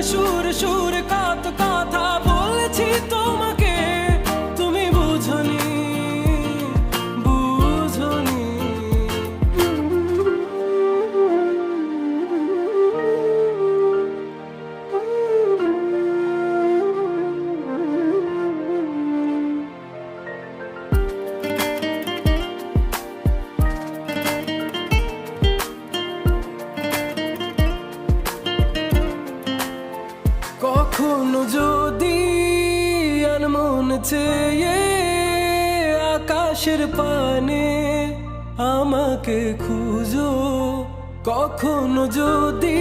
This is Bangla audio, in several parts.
সুরে সুরে কত কথা বলেছি তোমাকে, তুমি বুঝনি বুঝনি। কখনো যদি আনমন চেয়ে আকাশের পানে আমাকে খুঁজো, কখনো যদি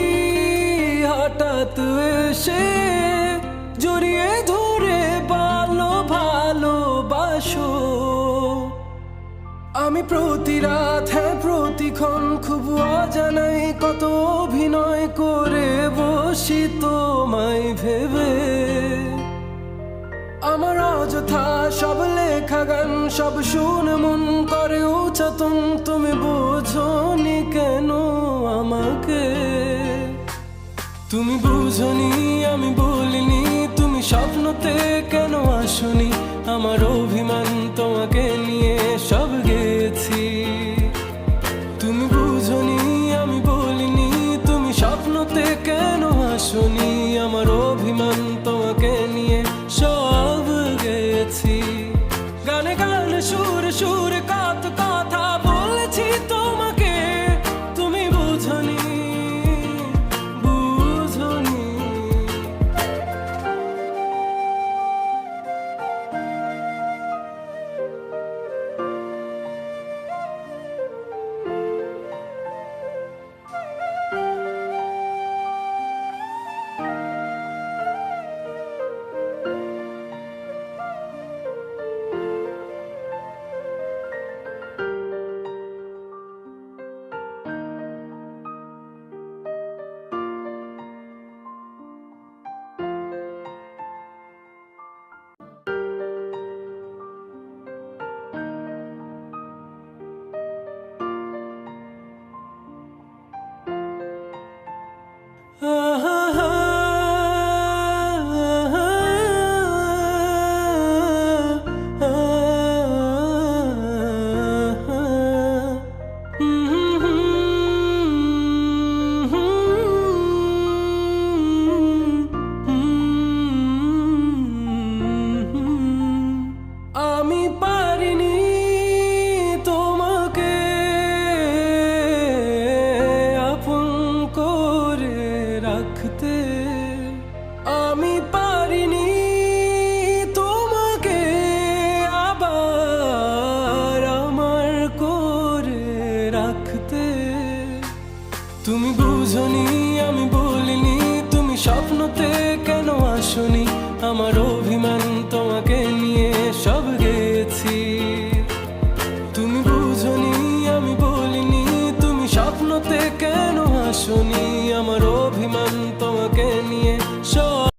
হঠাৎ এসে জড়িয়ে ধরে ভালোবাসো, আমি প্রতি রাত হ্যাঁ প্রতিক্ষণ খুব অজানাই কত অভিনয় করে বসি তোমায় ভেবে। আমার অযথা সব লেখা গান সব শুনে মন করে উচ্চাতন, তুমি বোঝনি কেন আমাকে, তুমি বুঝনি আমি বলিনি, তুমি স্বপ্নতে কেন আসনি, আমার অভিমান তোমাকে নিয়ে সব গেছি। তুমি বুঝনি আমি বলিনি, তুমি স্বপ্নতে কেন আসনি, আমার অভিমান তোমাকে নিয়ে